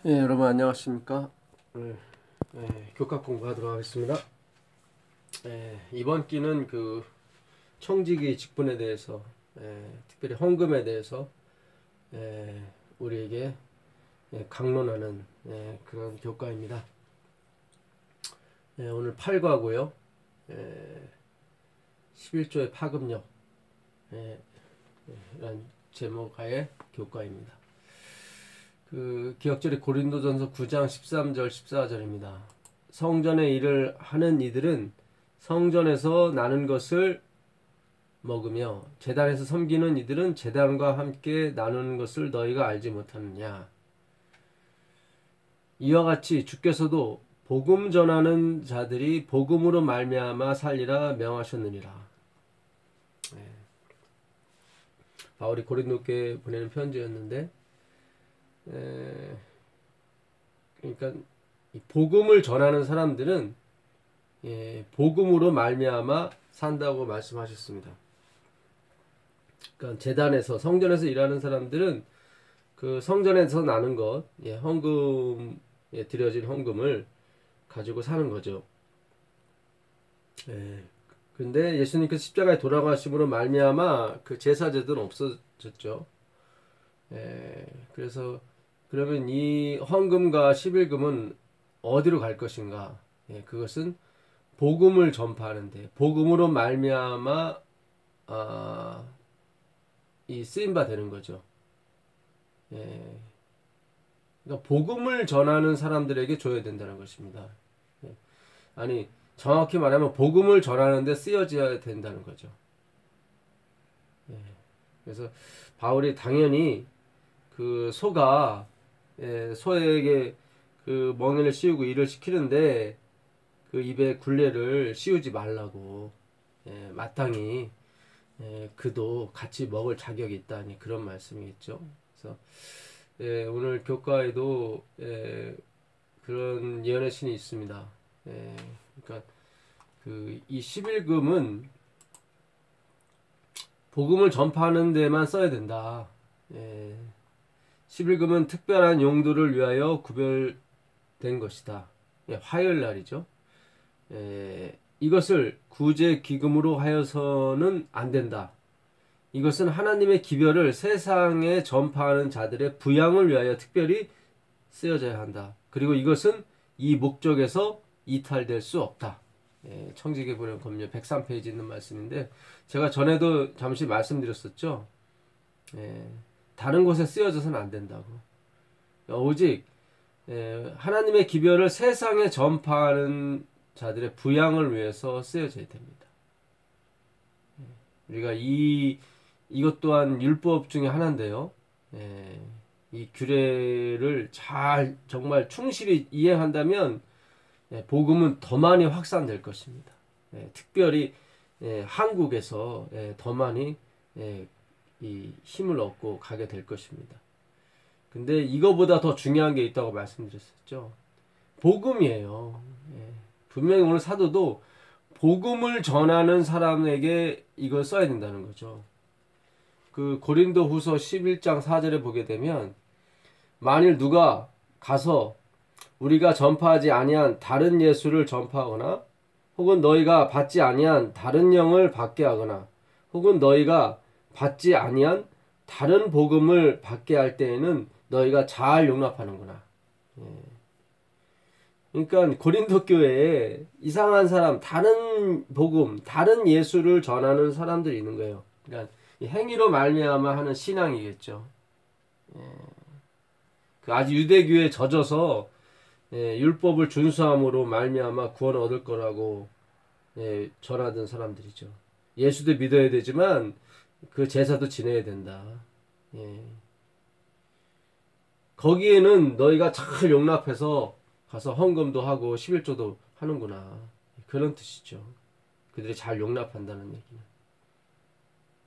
예, 여러분 안녕하십니까? 교과 공부하도록 하겠습니다. 이번 기는 그 청지기 직분에 대해서, 특별히 헌금에 대해서 우리에게 강론하는 그런 교과입니다. 오늘 8과고요. 11조의 파급력 이런 제목하에 교과입니다. 그 기억절이 고린도전서 9장 13절 14절입니다. 성전의 일을 하는 이들은 성전에서 나는 것을 먹으며 제단에서 섬기는 이들은 제단과 함께 나누는 것을 너희가 알지 못하느냐. 이와 같이 주께서도 복음 전하는 자들이 복음으로 말미암아 살리라 명하셨느니라. 바울이 고린도께 보내는 편지였는데, 그러니까 복음을 전하는 사람들은 복음으로 말미암아 산다고 말씀하셨습니다. 그러니까 제단에서 성전에서 일하는 사람들은 그 성전에서 나는 것, 헌금에 드려진 헌금을 가지고 사는 거죠. 근데 예수님께서 십자가에 돌아가심으로 말미암아 그 제사제도는 없어졌죠. 그래서 그러면 이 헌금과 11금은 어디로 갈 것인가? 그것은 복음을 전파하는데 복음으로 말미암아 이 쓰임바 되는 거죠. 그러니까 복음을 전하는 사람들에게 줘야 된다는 것입니다. 아니 정확히 말하면 복음을 전하는데 쓰여져야 된다는 거죠. 그래서 바울이 당연히 그 소가 소에게 그 멍에를 씌우고 일을 시키는데 그 입에 굴레를 씌우지 말라고 마땅히 그도 같이 먹을 자격이 있다니 그런 말씀이겠죠. 그래서 오늘 교과에도 그런 예언의 신이 있습니다. 그러니까 그 이 11금은 복음을 전파하는 데만 써야 된다. 11금은 특별한 용도를 위하여 구별된 것이다. 화요일 날이죠. 이것을 구제 기금으로 하여서는 안 된다. 이것은 하나님의 기별을 세상에 전파하는 자들의 부양을 위하여 특별히 쓰여져야 한다. 그리고 이것은 이 목적에서 이탈될 수 없다. 청지기에 보면 법률 103페이지 있는 말씀인데 제가 전에도 잠시 말씀드렸었죠. 다른 곳에 쓰여져서는 안 된다고. 오직 하나님의 기별을 세상에 전파하는 자들의 부양을 위해서 쓰여져야 됩니다. 우리가 이것 또한 율법 중에 하나인데요. 이 규례를 잘 정말 충실히 이행한다면 복음은 더 많이 확산될 것입니다. 특별히 한국에서 더 많이 이 힘을 얻고 가게 될 것입니다. 근데 이거보다 더 중요한 게 있다고 말씀드렸었죠. 복음이에요. 분명히 오늘 사도도 복음을 전하는 사람에게 이걸 써야 된다는 거죠. 그 고린도 후서 11장 4절에 보게 되면 만일 누가 가서 우리가 전파하지 아니한 다른 예수를 전파하거나 혹은 너희가 받지 아니한 다른 영을 받게 하거나 혹은 너희가 받지 아니한 다른 복음을 받게 할 때에는 너희가 잘 용납하는구나. 그러니까 고린도 교회에 이상한 사람, 다른 복음, 다른 예수를 전하는 사람들이 있는 거예요. 그러니까 행위로 말미암아 하는 신앙이겠죠. 그 아주 유대교에 젖어서 율법을 준수함으로 말미암아 구원을 얻을 거라고 전하던 사람들이죠. 예수도 믿어야 되지만 그 제사도 지내야 된다. 거기에는 너희가 잘 용납해서 가서 헌금도 하고 11조도 하는구나. 그런 뜻이죠. 그들이 잘 용납한다는 얘기는.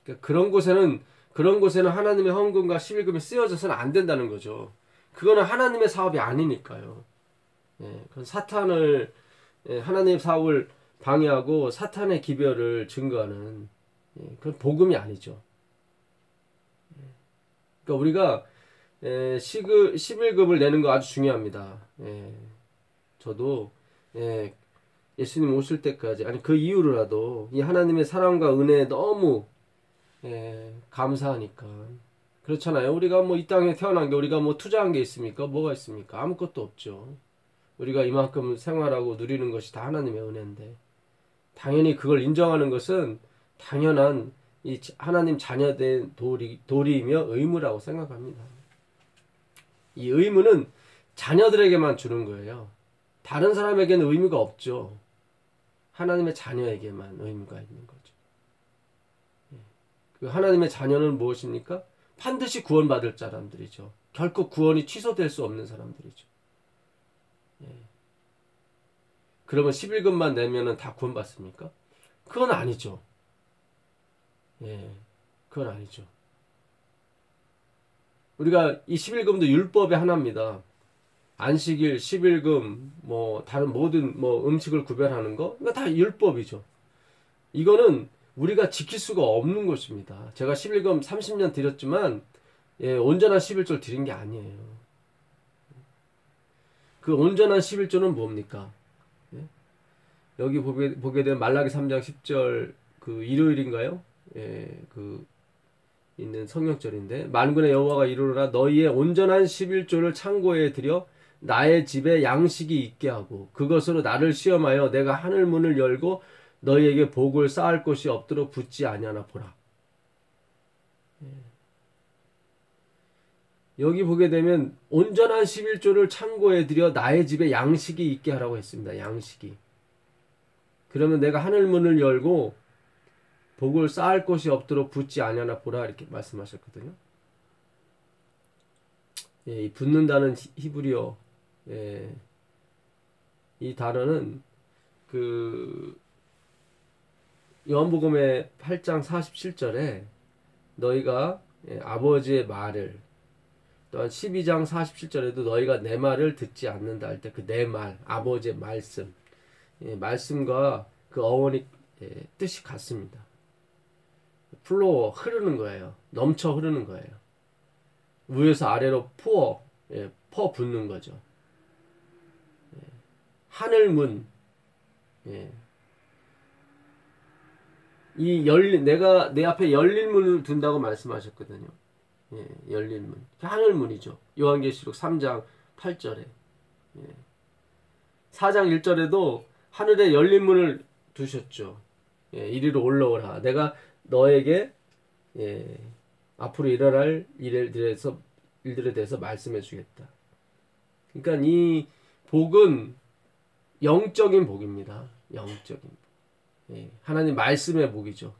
그러니까 그런 곳에는 하나님의 헌금과 11금이 쓰여져서는 안 된다는 거죠. 그거는 하나님의 사업이 아니니까요. 그건 사탄을 하나님의 사업을 방해하고 사탄의 기별을 증거하는 그건 복음이 아니죠. 그러니까 우리가 십일금을 내는 거 아주 중요합니다. 저도 예수님 오실 때까지, 아니 그 이후로라도 이 하나님의 사랑과 은혜에 너무 감사하니까. 그렇잖아요. 우리가 뭐 이 땅에 태어난 게 우리가 뭐 투자한 게 있습니까? 뭐가 있습니까? 아무것도 없죠. 우리가 이만큼 생활하고 누리는 것이 다 하나님의 은혜인데, 당연히 그걸 인정하는 것은 당연한 이 하나님 자녀된 도리이며 의무라고 생각합니다. 이 의무는 자녀들에게만 주는 거예요. 다른 사람에게는 의무가 없죠. 하나님의 자녀에게만 의무가 있는 거죠. 그 하나님의 자녀는 무엇입니까? 반드시 구원받을 사람들이죠. 결코 구원이 취소될 수 없는 사람들이죠. 그러면 11금만 내면은 다 구원받습니까? 그건 아니죠. 그건 아니죠. 우리가 이 11금도 율법의 하나입니다. 안식일, 11금, 뭐 다른 모든 뭐 음식을 구별하는 거, 이거 다 율법이죠. 이거는 우리가 지킬 수가 없는 것입니다. 제가 11금 30년 드렸지만 온전한 11조를 드린 게 아니에요. 그 온전한 11조는 뭡니까? 여기 보게 되면 말라기 3장 10절 그 일요일인가요? 그 있는 성경절인데, 만군의 여호와가 이르노라 너희의 온전한 11조를 창고에 들여 나의 집에 양식이 있게 하고 그것으로 나를 시험하여 내가 하늘 문을 열고 너희에게 복을 쌓을 곳이 없도록 붙지 아니하나 보라. 여기 보게 되면 온전한 11조를 창고에 들여 나의 집에 양식이 있게 하라고 했습니다. 양식이. 그러면 내가 하늘 문을 열고 복을 쌓을 곳이 없도록 붙지 아니하나 보라, 이렇게 말씀하셨거든요. 이 붙는다는 히브리어, 이 단어는 그 요한복음의 8장 47절에 너희가 아버지의 말을, 또한 12장 47절에도 너희가 내 말을 듣지 않는다 할 때 그 내 말, 아버지의 말씀, 말씀과 그 어원이 뜻이 같습니다. 플로어, 흐르는 거예요. 넘쳐 흐르는 거예요. 위에서 아래로 퍼 붓는 거죠. 하늘문, 내가 내 앞에 열린 문을 둔다고 말씀하셨거든요. 열린 문, 하늘문이죠. 요한계시록 3장 8절에, 4장 1절에도 하늘에 열린 문을 두셨죠. 이리로 올라오라. 내가 너에게 앞으로 일어날 일들에 대해서 말씀해 주겠다. 그러니까 이 복은 영적인 복입니다. 영적인 복. 하나님 말씀의 복이죠.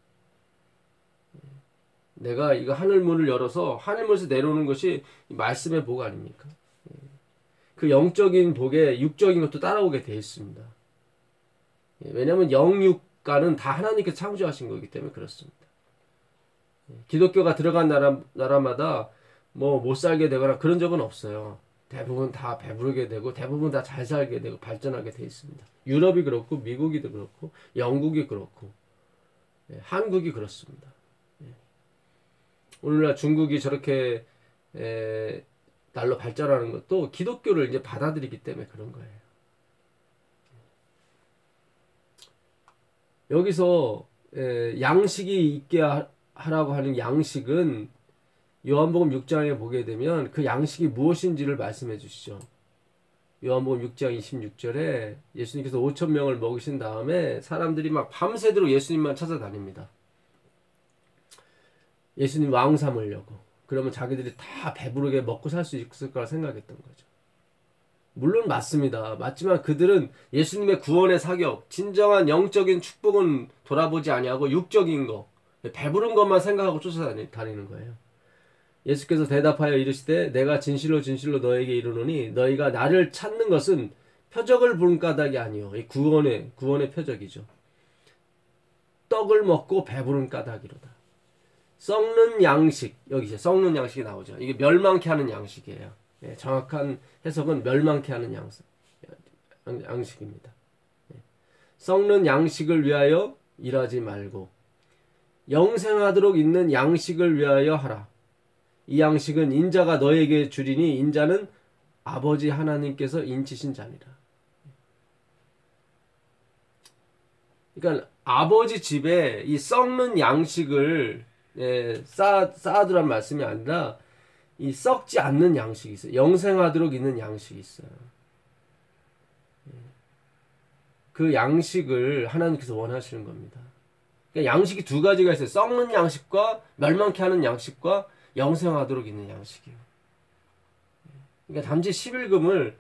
내가 이거 하늘문을 열어서 하늘문에서 내려오는 것이 말씀의 복 아닙니까? 그 영적인 복에 육적인 것도 따라오게 되어 있습니다. 왜냐하면 영육가는 다 하나님께서 창조하신 거기 때문에 그렇습니다. 기독교가 들어간 나라마다 뭐 못 살게 되거나 그런 적은 없어요. 대부분 다 배부르게 되고 대부분 다 잘 살게 되고 발전하게 되어 있습니다. 유럽이 그렇고 미국이도 그렇고 영국이 그렇고 한국이 그렇습니다. 오늘날 중국이 저렇게 날로 발전하는 것도 기독교를 이제 받아들이기 때문에 그런 거예요. 여기서 양식이 있게 하라고 하는 양식은 요한복음 6장에 보게 되면 그 양식이 무엇인지를 말씀해 주시죠. 요한복음 6장 26절에 예수님께서 5,000명을 먹이신 다음에 사람들이 막 밤새도록 예수님만 찾아다닙니다. 예수님 왕 삼으려고. 그러면 자기들이 다 배부르게 먹고 살 수 있을 거라 생각했던 거죠. 물론 맞습니다. 맞지만 그들은 예수님의 구원의 사격, 진정한 영적인 축복은 돌아보지 아니하고 육적인 거, 배부른 것만 생각하고 쫓아다니는 거예요. 예수께서 대답하여 이르시되 내가 진실로 진실로 너에게 이르노니 너희가 나를 찾는 것은 표적을 본 까닭이 아니요. 이 구원의 표적이죠. 떡을 먹고 배부른 까닭이로다. 썩는 양식, 여기 이제 썩는 양식이 나오죠. 이게 멸망케 하는 양식이에요. 정확한 해석은 멸망케 하는 양식입니다. 썩는 양식을 위하여 일하지 말고 영생하도록 있는 양식을 위하여 하라. 이 양식은 인자가 너에게 주리니 인자는 아버지 하나님께서 인치신 자니라. 그러니까 아버지 집에 이 썩는 양식을 쌓아두란 말씀이 아니라 이 썩지 않는 양식이 있어요. 영생하도록 있는 양식이 있어요. 그 양식을 하나님께서 원하시는 겁니다. 그러니까 양식이 두 가지가 있어요. 썩는 양식과 멸망케 하는 양식과 영생하도록 있는 양식이에요. 그러니까 단지 11금을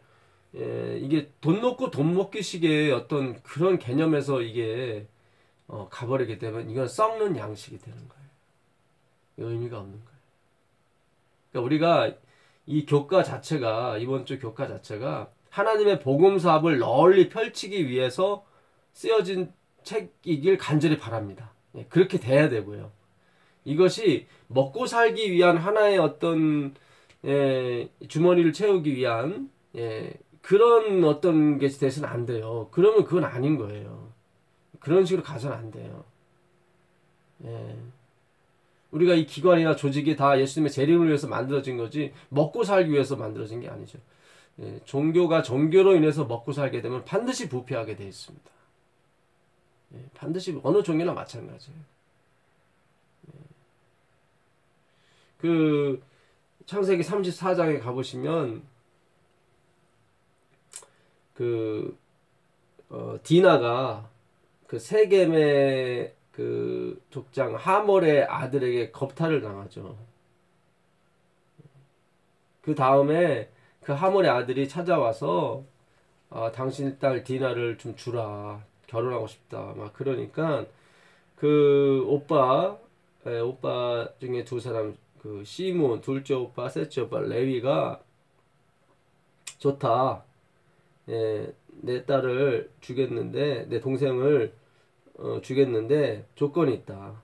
이게 돈 놓고 돈 먹기식의 어떤 그런 개념에서 이게 가버리게 되면 이건 썩는 양식이 되는 거예요. 의미가 없는 거예요. 그러니까 우리가 이 교과 자체가 이번 주 교과 자체가 하나님의 복음 사업을 널리 펼치기 위해서 쓰여진 책이길 간절히 바랍니다. 그렇게 돼야 되고요. 이것이 먹고 살기 위한 하나의 어떤 주머니를 채우기 위한 그런 어떤 게 돼서는 안 돼요. 그러면 그건 아닌 거예요. 그런 식으로 가서는 안 돼요. 우리가 이 기관이나 조직이 다 예수님의 재림을 위해서 만들어진 거지 먹고 살기 위해서 만들어진 게 아니죠. 종교가 종교로 인해서 먹고 살게 되면 반드시 부패하게 되어 있습니다. 반드시 어느 종교나 마찬가지예요. 그 창세기 34장에 가보시면 디나가 그 세겜의 그 족장 하몰의 아들에게 겁탈을 당하죠. 그 다음에 그 하몰의 아들이 찾아와서 당신 딸 디나를 좀 주라. 결혼하고 싶다. 막 그러니까 그 오빠 중에 두 사람 그 시몬 둘째 오빠 셋째 오빠 레위가 좋다. 내 딸을 주겠는데 내 동생을 주겠는데 조건이 있다.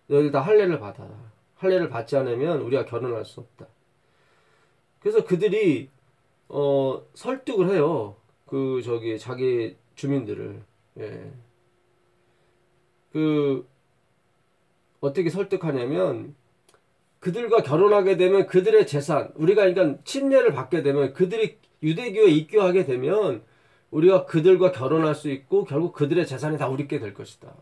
너희들 다 할례를 받아라. 할례를 받지 않으면 우리가 결혼할 수 없다. 그래서 그들이 설득을 해요. 자기 주민들을. 어떻게 설득하냐면 그들과 결혼하게 되면 그들의 재산, 우리가 그러니까 침례를 받게 되면 그들이 유대교에 입교하게 되면 우리가 그들과 결혼할 수 있고 결국 그들의 재산이 다 우리께 될 것이다.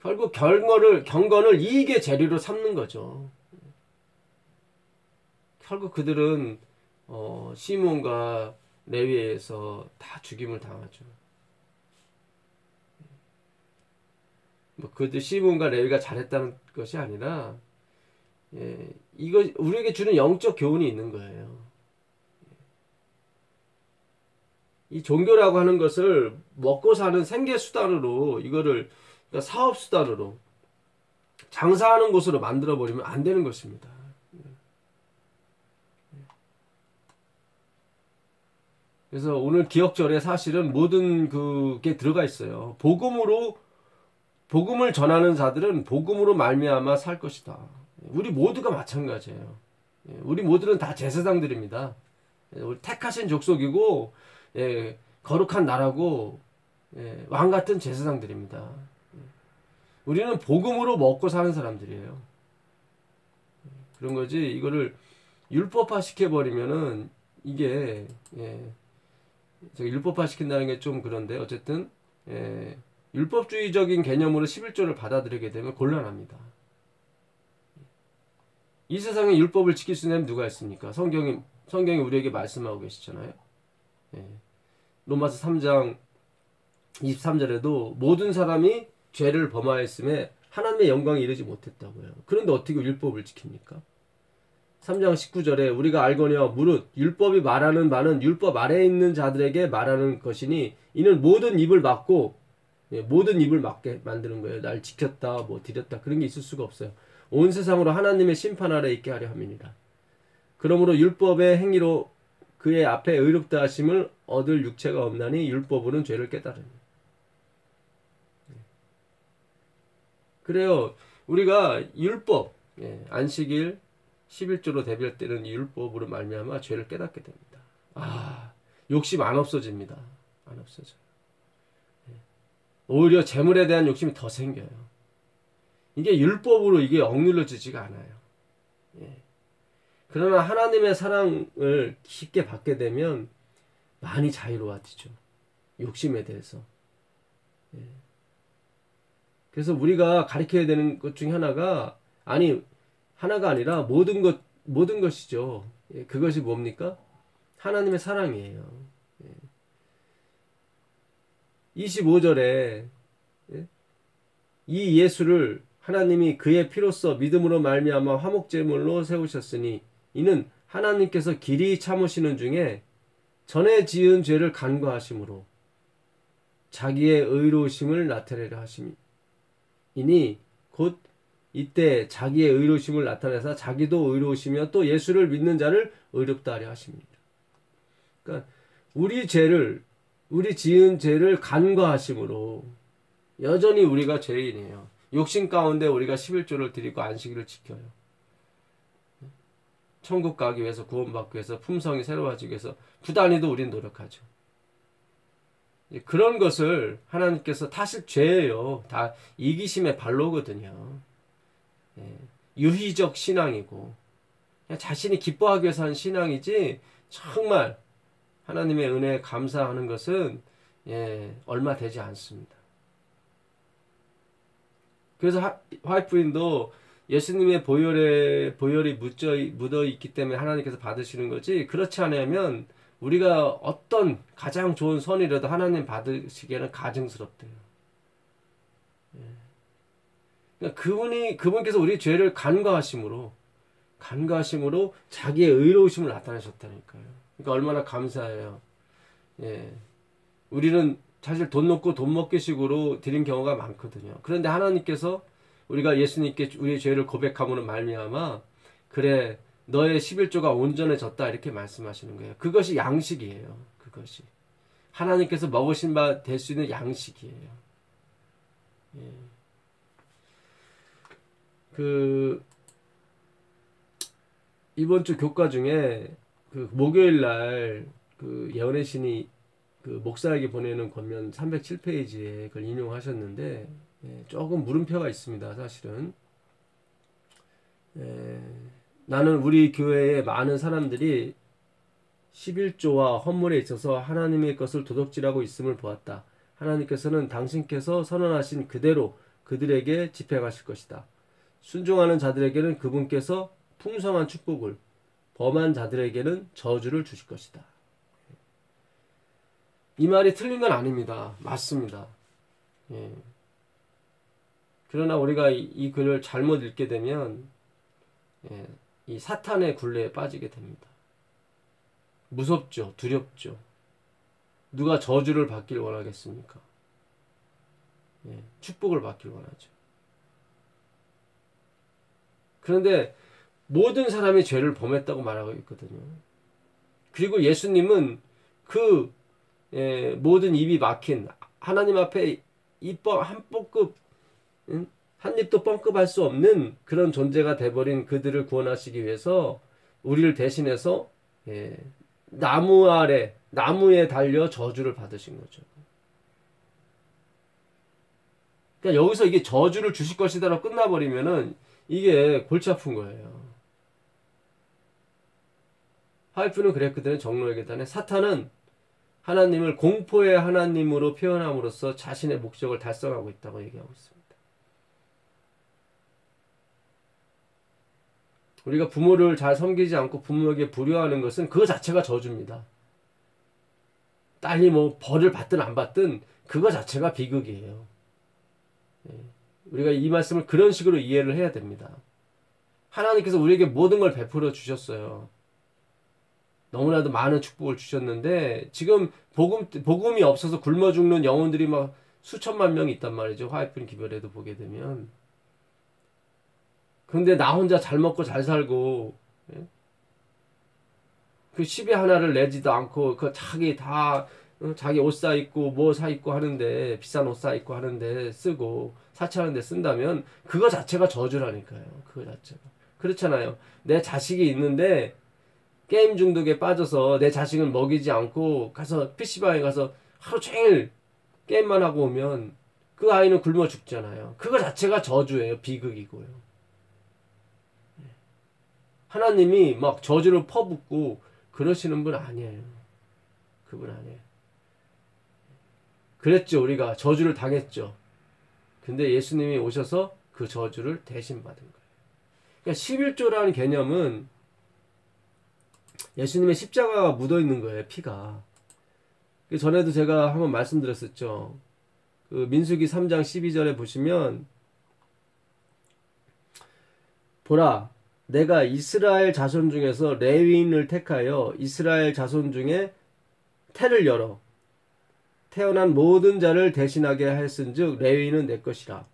결국 경건을 이익의 재료로 삼는 거죠. 결국 그들은 시몬과 레위에서 다 죽임을 당하죠. 그들 시몬과 레위가 잘했다는 것이 아니라 이거 우리에게 주는 영적 교훈이 있는 거예요. 이 종교라고 하는 것을 먹고 사는 생계 수단으로 이거를 그러니까 사업 수단으로 장사하는 곳으로 만들어 버리면 안 되는 것입니다. 그래서 오늘 기억절에 사실은 모든 그게 들어가 있어요. 복음을 전하는 자들은 복음으로 말미암아 살 것이다. 우리 모두가 마찬가지예요. 우리 모두는 다 제사장들입니다. 우리 택하신 족속이고 거룩한 나라고 왕 같은 제사장들입니다. 우리는 복음으로 먹고 사는 사람들이에요. 그런 거지 이거를 율법화 시켜버리면은 이게 율법화 시킨다는 게 좀 그런데 어쨌든 율법주의적인 개념으로 11조를 받아들이게 되면 곤란합니다. 이 세상에 율법을 지킬 수 있는 누가 있습니까? 성경이 우리에게 말씀하고 계시잖아요. 로마서 3장 23절에도 모든 사람이 죄를 범하였음에 하나님의 영광에 이르지 못했다고요. 그런데 어떻게 율법을 지킵니까? 3장 19절에 우리가 알거니와 무릇 율법이 말하는 바는 율법 아래에 있는 자들에게 말하는 것이니 이는 모든 입을 막고 모든 입을 막게 만드는 거예요. 날 지켰다 드렸다 그런 게 있을 수가 없어요. 온 세상으로 하나님의 심판 아래 있게 하려 함이니라. 그러므로 율법의 행위로 그의 앞에 의롭다 하심을 얻을 육체가 없나니 율법으로는 죄를 깨달으니. 그래요. 우리가 율법 안식일 11조로 대별되는 율법으로 말미암아 죄를 깨닫게 됩니다. 욕심 안 없어집니다. 안 없어져요. 오히려 재물에 대한 욕심이 더 생겨요. 이게 율법으로 이게 억눌러지지가 않아요. 예. 그러나 하나님의 사랑을 깊게 받게 되면 많이 자유로워지죠. 욕심에 대해서. 예. 그래서 우리가 가르쳐야 되는 것 중에 하나가 아니라 모든 것이죠. 예. 그것이 뭡니까? 하나님의 사랑이에요. 예. 25절에 예? 이 예수를 하나님이 그의 피로써 믿음으로 말미암아 화목제물로 세우셨으니 이는 하나님께서 길이 참으시는 중에 전에 지은 죄를 간과하심으로 자기의 의로우심을 나타내려 하심이니 곧 이때 자기의 의로우심을 나타내사 자기도 의로우시며 또 예수를 믿는 자를 의롭다 하려 하십니다. 그러니까 우리 지은 죄를 간과하심으로 여전히 우리가 죄인이에요. 욕심 가운데 우리가 11조를 드리고 안식일을 지켜요. 천국 가기 위해서, 구원받기 위해서, 품성이 새로워지기 위해서 부단히도 우린 노력하죠. 그런 것을 하나님께서 사실 죄예요. 다 이기심의 발로거든요. 유희적 신앙이고 그냥 자신이 기뻐하기 위해서 하는 신앙이지 정말 하나님의 은혜에 감사하는 것은 얼마 되지 않습니다. 그래서 화이트인도 예수님의 보혈이 묻어 있기 때문에 하나님께서 받으시는 거지, 그렇지 않으면 우리가 어떤 가장 좋은 선이라도 하나님 받으시기에는 가증스럽대요. 그러니까 그분께서 우리 죄를 간과하심으로 자기의 의로우심을 나타내셨다니까요. 그러니까 얼마나 감사해요. 우리는 사실 돈 놓고 돈 먹기식으로 드린 경우가 많거든요. 그런데 하나님께서 우리가 예수님께 우리의 죄를 고백함으로 말미암아 그래 너의 11조가 온전해졌다 이렇게 말씀하시는 거예요. 그것이 양식이에요. 그것이 하나님께서 먹으신 바 될 수 있는 양식이에요. 이번 주 교과 중에 목요일 날 예언의 신이 목사에게 보내는 권면 307페이지에 그걸 인용하셨는데 조금 물음표가 있습니다. 사실은 나는 우리 교회의 많은 사람들이 11조와 헌물에 있어서 하나님의 것을 도둑질하고 있음을 보았다. 하나님께서는 당신께서 선언하신 그대로 그들에게 집행하실 것이다. 순종하는 자들에게는 그분께서 풍성한 축복을, 범한 자들에게는 저주를 주실 것이다. 이 말이 틀린 건 아닙니다. 맞습니다. 그러나 우리가 이 글을 잘못 읽게 되면 이 사탄의 굴레에 빠지게 됩니다. 무섭죠. 두렵죠. 누가 저주를 받길 원하겠습니까? 축복을 받길 원하죠. 그런데 모든 사람이 죄를 범했다고 말하고 있거든요. 그리고 예수님은 모든 입이 막힌 하나님 앞에 한 입도 뻥끗할 수 없는 그런 존재가 돼버린 그들을 구원하시기 위해서 우리를 대신해서 나무에 달려 저주를 받으신 거죠. 그러니까 여기서 이게 저주를 주실 것이다라고 끝나버리면은 이게 골치 아픈 거예요. 하이프는 그랬거든요. 정로의 계단에 사탄은 하나님을 공포의 하나님으로 표현함으로써 자신의 목적을 달성하고 있다고 얘기하고 있습니다. 우리가 부모를 잘 섬기지 않고 부모에게 불효하는 것은 그거 자체가 저주입니다. 딸이 벌을 받든 안 받든 그거 자체가 비극이에요. 우리가 이 말씀을 그런 식으로 이해를 해야 됩니다. 하나님께서 우리에게 모든 걸 베풀어 주셨어요. 너무나도 많은 축복을 주셨는데 지금 복음이 없어서 굶어 죽는 영혼들이 막 수천만 명이 있단 말이죠. 화이프린 기별에도 보게 되면. 근데 나 혼자 잘 먹고 잘 살고 그 10의 하나를 내지도 않고 자기 옷 사 입고 뭐 사 입고 하는데, 비싼 옷 사 입고 하는데 쓰고 사치하는데 쓴다면 그거 자체가 저주라니까요. 그거 자체가. 그렇잖아요. 내 자식이 있는데 게임 중독에 빠져서 내 자식을 먹이지 않고 가서 PC방에 가서 하루 종일 게임만 하고 오면 그 아이는 굶어 죽잖아요. 그거 자체가 저주예요. 비극이고요. 하나님이 막 저주를 퍼붓고 그러시는 분 아니에요. 그분 아니에요. 그랬죠. 우리가 저주를 당했죠. 근데 예수님이 오셔서 그 저주를 대신 받은 거예요. 그러니까 11조라는 개념은 예수님의 십자가가 묻어 있는 거예요. 피가. 전에도 제가 한번 말씀드렸었죠. 그 민수기 3장 12절에 보시면 보라 내가 이스라엘 자손 중에서 레위인을 택하여 이스라엘 자손 중에 태를 열어 태어난 모든 자를 대신하게 하였은즉 레위인은 내 것이라.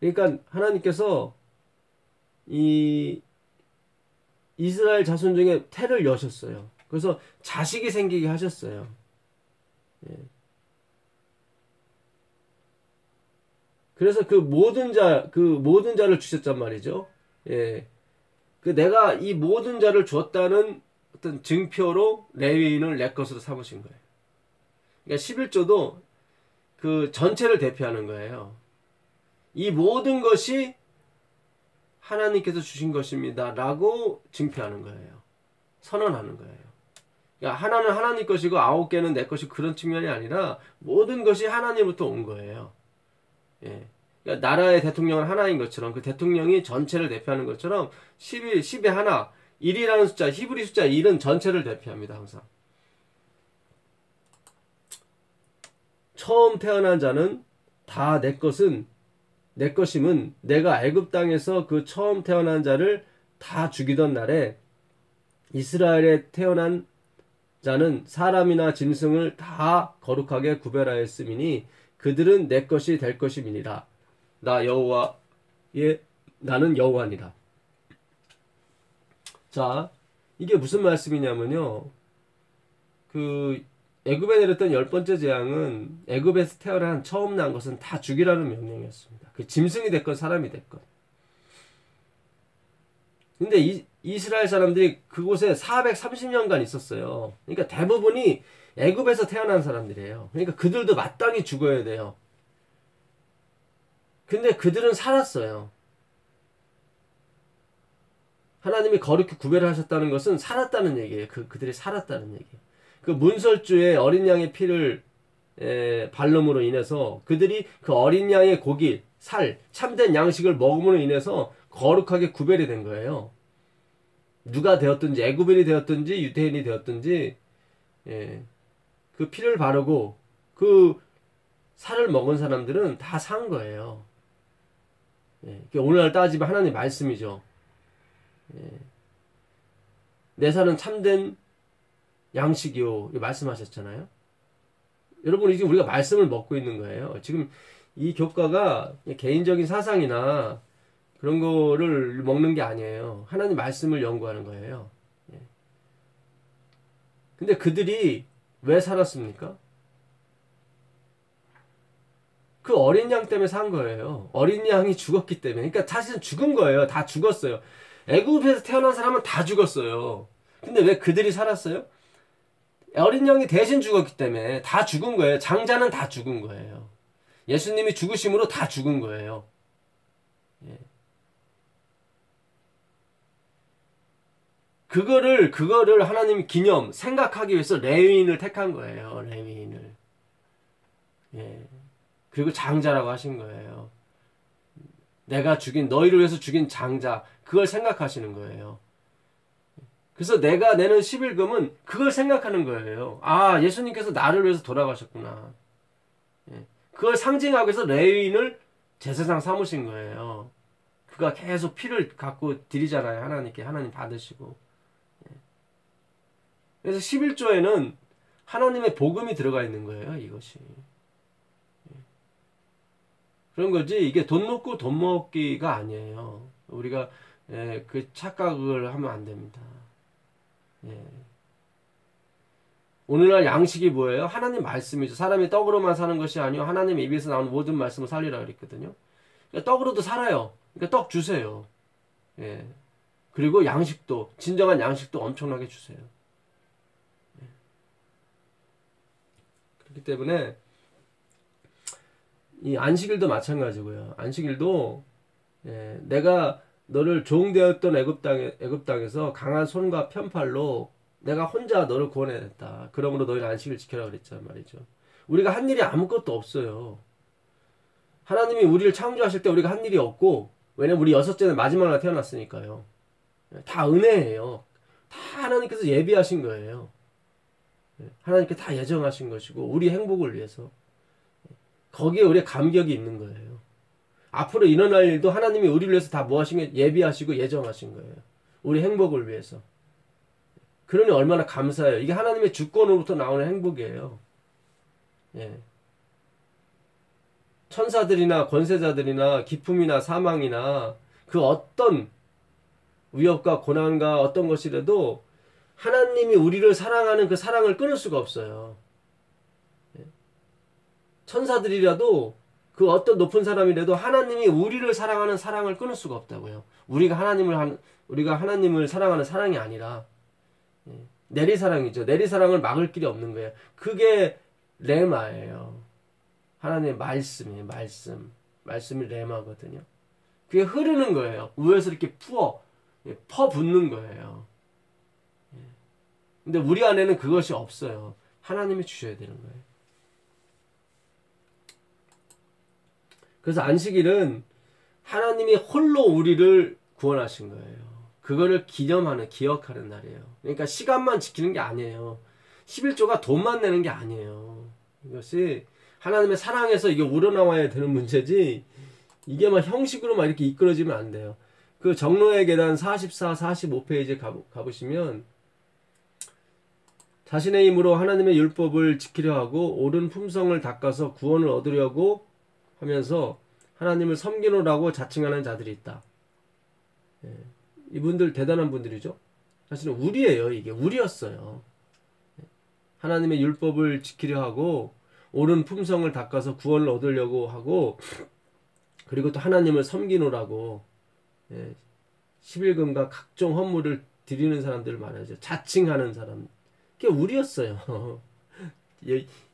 그러니까 하나님께서 이 이스라엘 자손 중에 태를 여셨어요. 그래서 자식이 생기게 하셨어요. 예. 그래서 그 모든 자를 주셨단 말이죠. 예. 그 내가 이 모든 자를 주었다는 어떤 증표로 레위인을 내 것으로 삼으신 거예요. 그러니까 11조도 그 전체를 대표하는 거예요. 이 모든 것이 하나님께서 주신 것입니다. 라고 증표하는 거예요. 선언하는 거예요. 그러니까 하나는 하나님 것이고 9개는 내 것이고 그런 측면이 아니라 모든 것이 하나님부터 온 거예요. 예. 그러니까 나라의 대통령은 하나인 것처럼 그 대통령이 전체를 대표하는 것처럼 11, 10의 하나, 1이라는 숫자, 히브리 숫자 1은 전체를 대표합니다. 항상. 처음 태어난 자는 다 내 것임은 내가 애굽 땅에서 그 처음 태어난 자를 다 죽이던 날에 이스라엘에 태어난 자는 사람이나 짐승을 다 거룩하게 구별하였음이니 그들은 내 것이 될 것임이니라. 나는 여호와니라. 자, 이게 무슨 말씀이냐면요. 그 애굽에 내렸던 10번째 재앙은 애굽에서 태어난 처음 난 것은 다 죽이라는 명령이었습니다. 그 짐승이 됐건 사람이 됐건. 근데 이스라엘 사람들이 그곳에 430년간 있었어요. 그러니까 대부분이 애굽에서 태어난 사람들이에요. 그러니까 그들도 마땅히 죽어야 돼요. 근데 그들은 살았어요. 하나님이 거룩히 구별하셨다는 것은 살았다는 얘기예요. 그들이 살았다는 얘기예요. 그 문설주에 어린 양의 피를 발름으로 인해서 그들이 그 어린 양의 고기, 살, 참된 양식을 먹음으로 인해서 거룩하게 구별이 된 거예요. 누가 되었든지 애굽인이 되었든지 유대인이 되었든지 그 피를 바르고 그 살을 먹은 사람들은 다 산 거예요. 오늘날 따지면 하나님 말씀이죠. 내 살은 참된 양식이요 말씀하셨잖아요. 여러분 지금 우리가 말씀을 먹고 있는 거예요. 지금 이 교과가 개인적인 사상이나 그런 거를 먹는 게 아니에요. 하나님 말씀을 연구하는 거예요. 근데 그들이 왜 살았습니까? 그 어린 양 때문에 산 거예요. 어린 양이 죽었기 때문에. 그러니까 사실은 죽은 거예요. 다 죽었어요. 애굽에서 태어난 사람은 다 죽었어요. 근데 왜 그들이 살았어요? 어린 양이 대신 죽었기 때문에 다 죽은 거예요. 장자는 다 죽은 거예요. 예수님이 죽으심으로 다 죽은 거예요. 예. 그거를 하나님이 기념, 생각하기 위해서 레위인을 택한 거예요. 레위인을. 예. 그리고 장자라고 하신 거예요. 내가 너희를 위해서 죽인 장자, 그걸 생각하시는 거예요. 그래서 내가 내는 11금은 그걸 생각하는 거예요. 아, 예수님께서 나를 위해서 돌아가셨구나. 예. 그걸 상징하기 위해서 레위인을 제사장 삼으신 거예요. 그가 계속 피를 갖고 드리잖아요. 하나님께. 하나님 받으시고. 예. 그래서 11조에는 하나님의 복음이 들어가 있는 거예요. 이것이. 예. 그런 거지. 이게 돈 놓고 돈 먹기가 아니에요. 우리가 그 착각을 하면 안 됩니다. 예. 오늘날 양식이 뭐예요? 하나님 말씀이죠. 사람이 떡으로만 사는 것이 아니요 하나님의 입에서 나오는 모든 말씀을 살리라 그랬거든요. 그러니까 떡으로도 살아요. 그러니까 떡 주세요. 예. 그리고 양식도 진정한 양식도 엄청나게 주세요. 예. 그렇기 때문에 이 안식일도 마찬가지고요. 안식일도 내가 너를 종되었던 애굽 땅에서 강한 손과 편팔로 내가 혼자 너를 구원해냈다. 그러므로 너희는 안식을 지켜라 그랬단 말이죠. 우리가 한 일이 아무것도 없어요. 하나님이 우리를 창조하실 때 우리가 한 일이 없고, 왜냐면 우리 여섯째는 마지막 날 태어났으니까요. 다 은혜예요. 다 하나님께서 예비하신 거예요. 하나님께 다 예정하신 것이고 우리 행복을 위해서. 거기에 우리의 감격이 있는 거예요. 앞으로 일어날 일도 하나님이 우리를 위해서 다 뭐 하신 게 예비하시고 예정하신 거예요. 우리 행복을 위해서. 그러니 얼마나 감사해요. 이게 하나님의 주권으로부터 나오는 행복이에요. 예. 천사들이나 권세자들이나 기품이나 사망이나 그 어떤 위협과 고난과 어떤 것이라도 하나님이 우리를 사랑하는 그 사랑을 끊을 수가 없어요. 천사들이라도 그 어떤 높은 사람이라도 하나님이 우리를 사랑하는 사랑을 끊을 수가 없다고요. 우리가 하나님을 사랑하는 사랑이 아니라 내리사랑이죠. 내리사랑을 막을 길이 없는 거예요. 그게 레마예요. 하나님의 말씀이에요. 말씀이 레마거든요. 그게 흐르는 거예요. 위에서 이렇게 퍼붓는 거예요. 근데 우리 안에는 그것이 없어요. 하나님이 주셔야 되는 거예요. 그래서 안식일은 하나님이 홀로 우리를 구원하신 거예요. 그거를 기억하는 날이에요. 그러니까 시간만 지키는 게 아니에요. 11조가 돈만 내는 게 아니에요. 이것이 하나님의 사랑에서 이게 우러나와야 되는 문제지, 이게 막 형식으로 막 이렇게 이끌어지면 안 돼요. 그 정로의 계단 44, 45페이지에 가보시면 자신의 힘으로 하나님의 율법을 지키려 하고 옳은 품성을 닦아서 구원을 얻으려고 하면서 하나님을 섬기노라고 자칭하는 자들이 있다. 이분들 대단한 분들이죠. 사실은 우리예요. 이게 우리였어요. 하나님의 율법을 지키려 하고 옳은 품성을 닦아서 구원을 얻으려고 하고, 그리고 또 하나님을 섬기노라고 11금과 각종 헌물을 드리는 사람들 말하죠. 자칭하는 사람. 그게 우리였어요.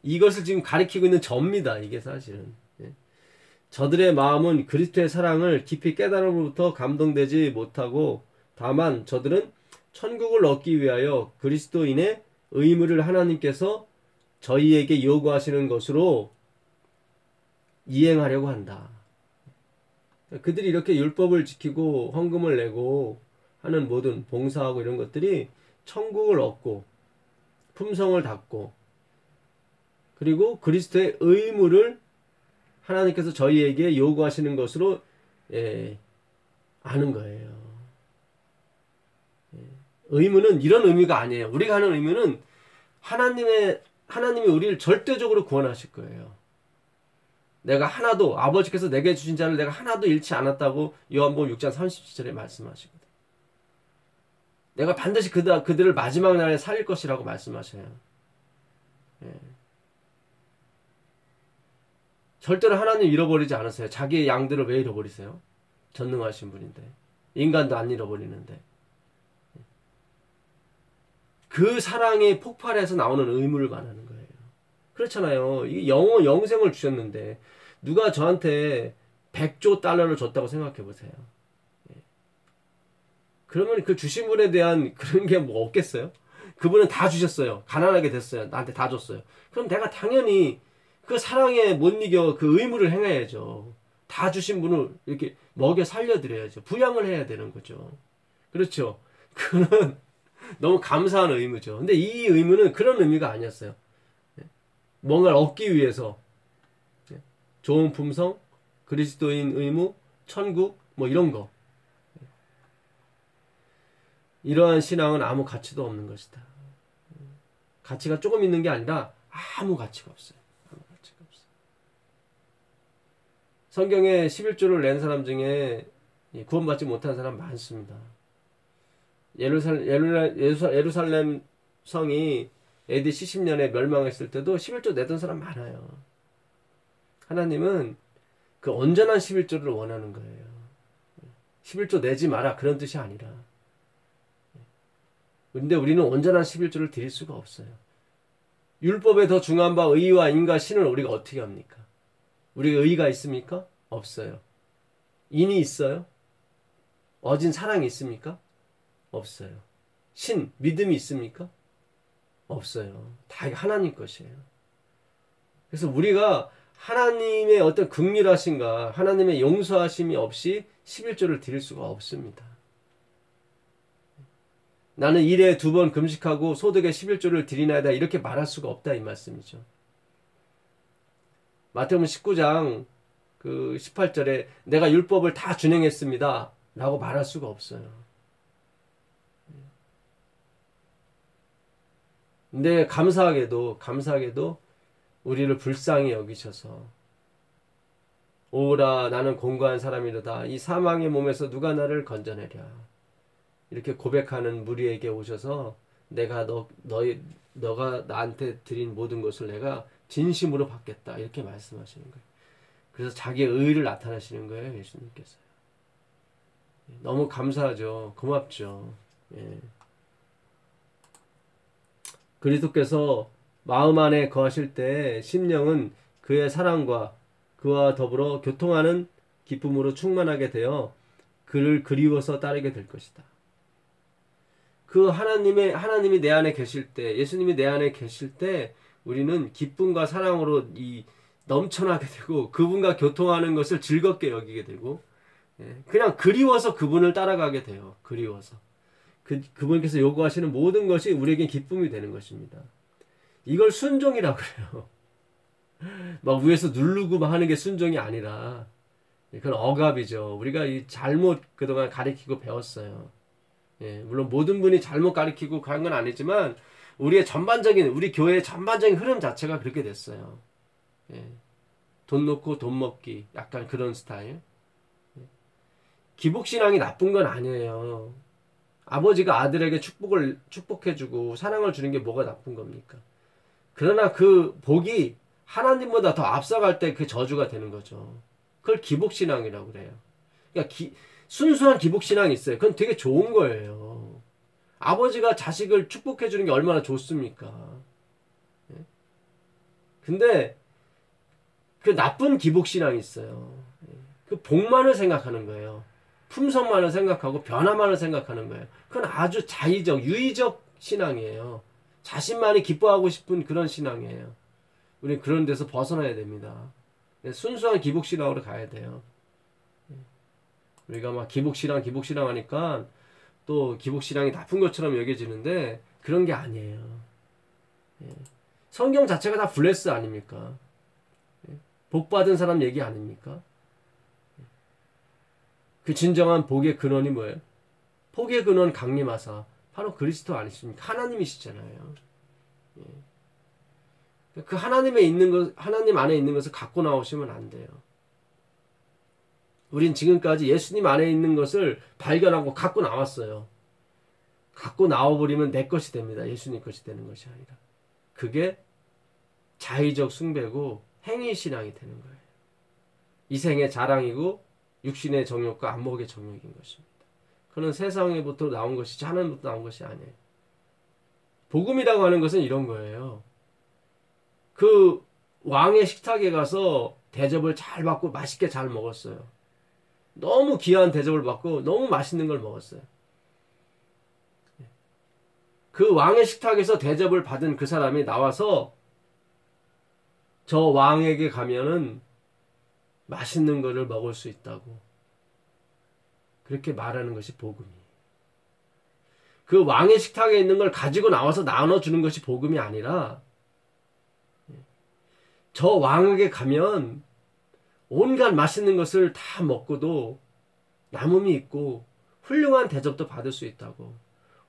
이것을 지금 가리키고 있는 저입니다. 이게 사실은. 저들의 마음은 그리스도의 사랑을 깊이 깨달음으로부터 감동되지 못하고, 다만 저들은 천국을 얻기 위하여 그리스도인의 의무를 하나님께서 저희에게 요구하시는 것으로 이행하려고 한다. 그들이 이렇게 율법을 지키고 헌금을 내고 하는 모든 봉사하고 이런 것들이 천국을 얻고 품성을 닦고, 그리고 그리스도의 의무를 하나님께서 저희에게 요구하시는 것으로 아는 거예요. 의무는 이런 의미가 아니에요. 우리가 하는 의무는 하나님이 우리를 절대적으로 구원하실 거예요. 내가 하나도, 아버지께서 내게 주신 자를 내가 하나도 잃지 않았다고 요한복음 6장 37절에 말씀하시거든. 내가 반드시 그들을 마지막 날에 살릴 것이라고 말씀하셔요. 절대로 하나님 잃어버리지 않으세요. 자기의 양들을 왜 잃어버리세요? 전능하신 분인데. 인간도 안 잃어버리는데. 그 사랑의 폭발에서 나오는 의무를 말하는 거예요. 그렇잖아요. 이게 영생을 주셨는데 누가 저한테 100조 달러를 줬다고 생각해 보세요. 그러면 그 주신 분에 대한 그런 게 뭐 없겠어요? 그분은 다 주셨어요. 가난하게 됐어요. 나한테 다 줬어요. 그럼 내가 당연히 그 사랑에 못 이겨 그 의무를 행해야죠. 다 주신 분을 이렇게 먹여 살려드려야죠. 부양을 해야 되는 거죠. 그렇죠. 그는 너무 감사한 의무죠. 근데 이 의무는 그런 의미가 아니었어요. 뭔가를 얻기 위해서 좋은 품성, 그리스도인 의무, 천국 뭐 이런 거. 이러한 신앙은 아무 가치도 없는 것이다. 가치가 조금 있는 게 아니라 아무 가치가 없어요. 아무 가치가 없어요. 성경에 11조를 낸 사람 중에 구원받지 못한 사람 많습니다. 예루살렘 성이 AD 70년에 멸망했을 때도 11조 내던 사람 많아요. 하나님은 그 온전한 11조를 원하는 거예요. 11조 내지 마라 그런 뜻이 아니라. 근데 우리는 온전한 11조를 드릴 수가 없어요. 율법에 더 중요한 바 의와 인과 신을 우리가 어떻게 합니까? 우리가 의가 있습니까? 없어요. 인이 있어요? 어진 사랑이 있습니까? 없어요. 믿음이 있습니까? 없어요. 다 하나님 것이에요. 그래서 우리가 하나님의 어떤 긍휼하심과 하나님의 용서하심이 없이 11조를 드릴 수가 없습니다. 나는 일에 2번 금식하고 소득의 11조를 드리나이다 이렇게 말할 수가 없다 이 말씀이죠. 마태복음 19장 그 18절에 내가 율법을 다 준행했습니다 라고 말할 수가 없어요. 근데 감사하게도 우리를 불쌍히 여기셔서 오라 나는 공고한 사람이로다 이 사망의 몸에서 누가 나를 건져내랴 이렇게 고백하는 무리에게 오셔서 내가 너가 나한테 드린 모든 것을 내가 진심으로 받겠다 이렇게 말씀하시는 거예요. 그래서 자기의 의의를 나타내시는 거예요. 예수님께서. 너무 감사하죠. 고맙죠. 예. 그리스도께서 마음 안에 거하실 때 심령은 그의 사랑과 그와 더불어 교통하는 기쁨으로 충만하게 되어 그를 그리워서 따르게 될 것이다. 그 하나님이 내 안에 계실 때, 예수님이 내 안에 계실 때 우리는 기쁨과 사랑으로 넘쳐나게 되고 그분과 교통하는 것을 즐겁게 여기게 되고 그냥 그리워서 그분을 따라가게 돼요. 그리워서. 그분께서 요구하시는 모든 것이 우리에게 기쁨이 되는 것입니다. 이걸 순종이라고 그래요. 막 위에서 누르고 하는 게 순종이 아니라 그건 억압이죠. 우리가 잘못 그동안 가르치고 배웠어요. 물론 모든 분이 잘못 가르치고 그런 건 아니지만 우리 교회의 전반적인 흐름 자체가 그렇게 됐어요. 돈 놓고 돈 먹기 약간 그런 스타일. 기복신앙이 나쁜 건 아니에요. 아버지가 아들에게 축복해주고 사랑을 주는 게 뭐가 나쁜 겁니까? 그러나 그 복이 하나님보다 더 앞서갈 때 그 저주가 되는 거죠. 그걸 기복신앙이라고 그래요. 그러니까 순수한 기복신앙이 있어요. 그건 되게 좋은 거예요. 아버지가 자식을 축복해주는 게 얼마나 좋습니까? 근데 그 나쁜 기복신앙이 있어요. 그 복만을 생각하는 거예요. 품성만을 생각하고 변화만을 생각하는 거예요. 그건 아주 유의적 신앙이에요. 자신만이 기뻐하고 싶은 그런 신앙이에요. 우리는 그런 데서 벗어나야 됩니다. 순수한 기복신앙으로 가야 돼요. 우리가 막 기복신앙 하니까 또 기복신앙이 나쁜 것처럼 여겨지는데 그런 게 아니에요. 성경 자체가 다 블레스 아닙니까? 복받은 사람 얘기 아닙니까? 그 진정한 복의 근원이 뭐예요? 복의 근원 강림하사 바로 그리스도 아니십니까? 하나님이시잖아요. 그 하나님 안에 있는 것을 갖고 나오시면 안 돼요. 우린 지금까지 예수님 안에 있는 것을 발견하고 갖고 나왔어요. 갖고 나와버리면 내 것이 됩니다. 예수님 것이 되는 것이 아니라. 그게 자의적 숭배고 행위신앙이 되는 거예요. 이생의 자랑이고 육신의 정욕과 안목의 정욕인 것입니다. 그는 세상에부터 나온 것이지 하나님부터 나온 것이 아니에요. 복음이라고 하는 것은 이런 거예요. 그 왕의 식탁에 가서 대접을 잘 받고 맛있게 잘 먹었어요. 너무 귀한 대접을 받고 너무 맛있는 걸 먹었어요. 그 왕의 식탁에서 대접을 받은 그 사람이 나와서 저 왕에게 가면은 맛있는 거를 먹을 수 있다고 그렇게 말하는 것이 복음이에요. 그 왕의 식탁에 있는 걸 가지고 나와서 나눠주는 것이 복음이 아니라 저 왕에게 가면 온갖 맛있는 것을 다 먹고도 남음이 있고 훌륭한 대접도 받을 수 있다고.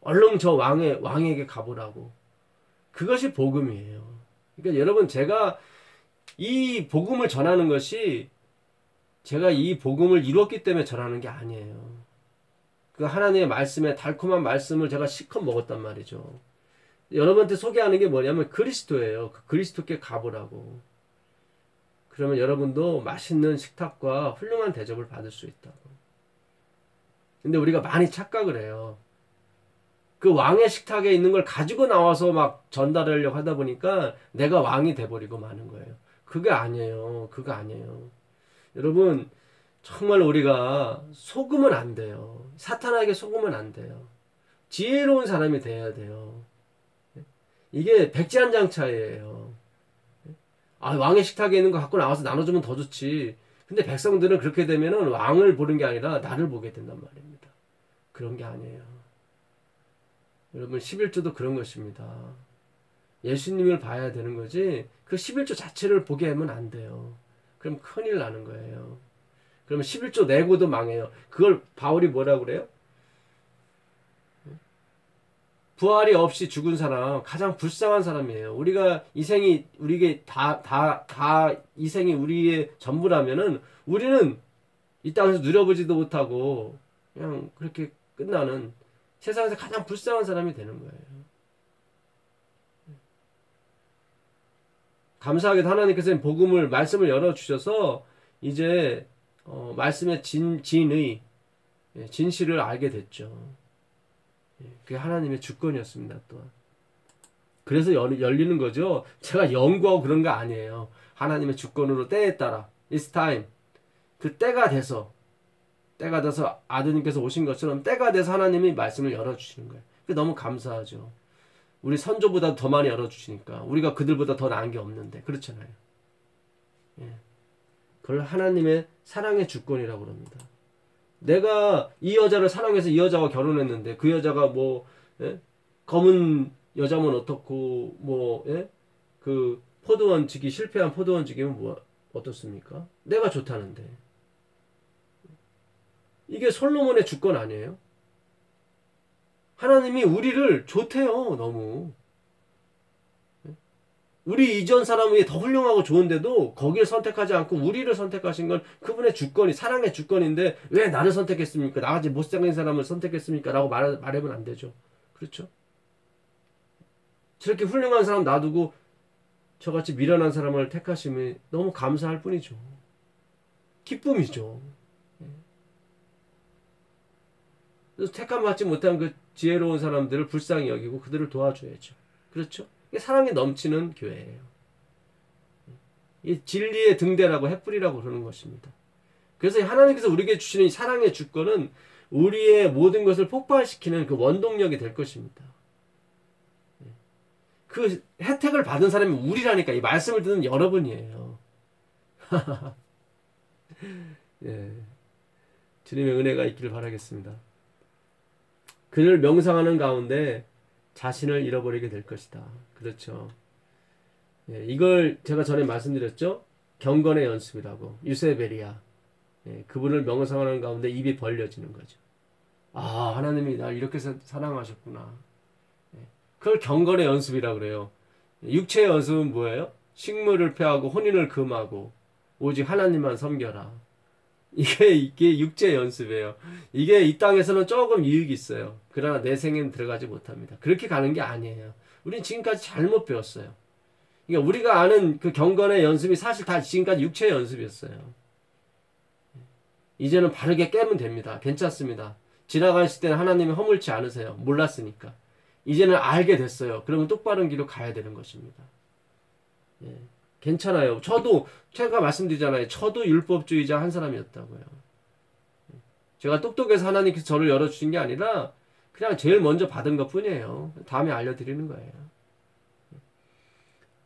얼른 저 왕에게 가보라고. 그것이 복음이에요. 그러니까 여러분 제가 이 복음을 전하는 것이 제가 이 복음을 이뤘기 때문에 전하는 게 아니에요. 그 하나님의 말씀에 달콤한 말씀을 제가 실컷 먹었단 말이죠. 여러분한테 소개하는 게 뭐냐면 그리스도예요. 그 그리스도께 가보라고. 그러면 여러분도 맛있는 식탁과 훌륭한 대접을 받을 수 있다고. 근데 우리가 많이 착각을 해요. 그 왕의 식탁에 있는 걸 가지고 나와서 막 전달하려고 하다 보니까 내가 왕이 돼버리고 마는 거예요. 그게 아니에요. 그거 아니에요. 여러분 정말 우리가 속으면 안 돼요. 사탄에게 속으면 안 돼요. 지혜로운 사람이 돼야 돼요. 이게 백지한장차이예요. 아, 왕의 식탁에 있는 거 갖고 나와서 나눠주면 더 좋지. 근데 백성들은 그렇게 되면은 왕을 보는 게 아니라 나를 보게 된단 말입니다. 그런 게 아니에요. 여러분 11조도 그런 것입니다. 예수님을 봐야 되는 거지 그 11조 자체를 보게 하면 안 돼요. 그럼 큰일 나는 거예요. 그러면 11조 내고도 망해요. 그걸 바울이 뭐라고 그래요? 부활이 없이 죽은 사람 가장 불쌍한 사람이에요. 우리가 이 생이 우리에게 다 이 생이 우리의 전부라면은 우리는 이 땅에서 누려보지도 못하고 그냥 그렇게 끝나는 세상에서 가장 불쌍한 사람이 되는 거예요. 감사하게도 하나님께서 복음을 말씀을 열어주셔서 이제 말씀의 진의 진실을 알게 됐죠. 그게 하나님의 주권이었습니다. 또한 그래서 열리는 거죠. 제가 연구하고 그런 거 아니에요. 하나님의 주권으로 때에 따라 It's time 그 때가 돼서 아드님께서 오신 것처럼 때가 돼서 하나님이 말씀을 열어주시는 거예요. 그게 너무 감사하죠. 우리 선조보다 더 많이 열어주시니까 우리가 그들보다 더 나은 게 없는데 그렇잖아요. 예. 그걸 하나님의 사랑의 주권이라고 그럽니다. 내가 이 여자를 사랑해서 이 여자와 결혼했는데 그 여자가 뭐 검은 여자면 어떻고 뭐 그 포도원지기 실패한 포도원지기면 뭐 어떻습니까? 내가 좋다는데 이게 솔로몬의 주권 아니에요? 하나님이 우리를 좋대요. 너무 우리 이전 사람이 더 훌륭하고 좋은데도 거기를 선택하지 않고 우리를 선택하신 건 그분의 주권이 사랑의 주권인데 왜 나를 선택했습니까? 나같이 못생긴 사람을 선택했습니까? 라고 말하면 안 되죠. 그렇죠? 저렇게 훌륭한 사람 놔두고 저같이 미련한 사람을 택하시면 너무 감사할 뿐이죠. 기쁨이죠. 그래서 택함받지 못한 그 지혜로운 사람들을 불쌍히 여기고 그들을 도와줘야죠. 그렇죠? 이게 사랑이 넘치는 교회예요. 이 진리의 등대라고 햇불이라고 그러는 것입니다. 그래서 하나님께서 우리에게 주시는 이 사랑의 주권은 우리의 모든 것을 폭발시키는 그 원동력이 될 것입니다. 그 혜택을 받은 사람이 우리라니까 이 말씀을 듣는 여러분이에요. 예. 주님의 은혜가 있기를 바라겠습니다. 그를 명상하는 가운데 자신을 잃어버리게 될 것이다. 그렇죠. 예, 이걸 제가 전에 말씀드렸죠. 경건의 연습이라고. 유세베리아. 예, 그분을 명상하는 가운데 입이 벌려지는 거죠. 아, 하나님이 날 이렇게 사랑하셨구나. 예, 그걸 경건의 연습이라고 그래요. 육체의 연습은 뭐예요? 식물을 폐하고 혼인을 금하고 오직 하나님만 섬겨라. 이게 육체 연습이에요. 이게 이 땅에서는 조금 유익이 있어요. 그러나 내 생에는 들어가지 못합니다. 그렇게 가는 게 아니에요. 우린 지금까지 잘못 배웠어요. 그러니까 우리가 아는 그 경건의 연습이 사실 다 지금까지 육체 연습이었어요. 이제는 바르게 깨면 됩니다. 괜찮습니다. 지나가실 때는 하나님이 허물지 않으세요. 몰랐으니까. 이제는 알게 됐어요. 그러면 똑바른 길로 가야 되는 것입니다. 예. 괜찮아요. 제가 말씀드리잖아요. 저도 율법주의자 한 사람이었다고요. 제가 똑똑해서 하나님께서 저를 열어주신 게 아니라 그냥 제일 먼저 받은 것 뿐이에요. 다음에 알려드리는 거예요.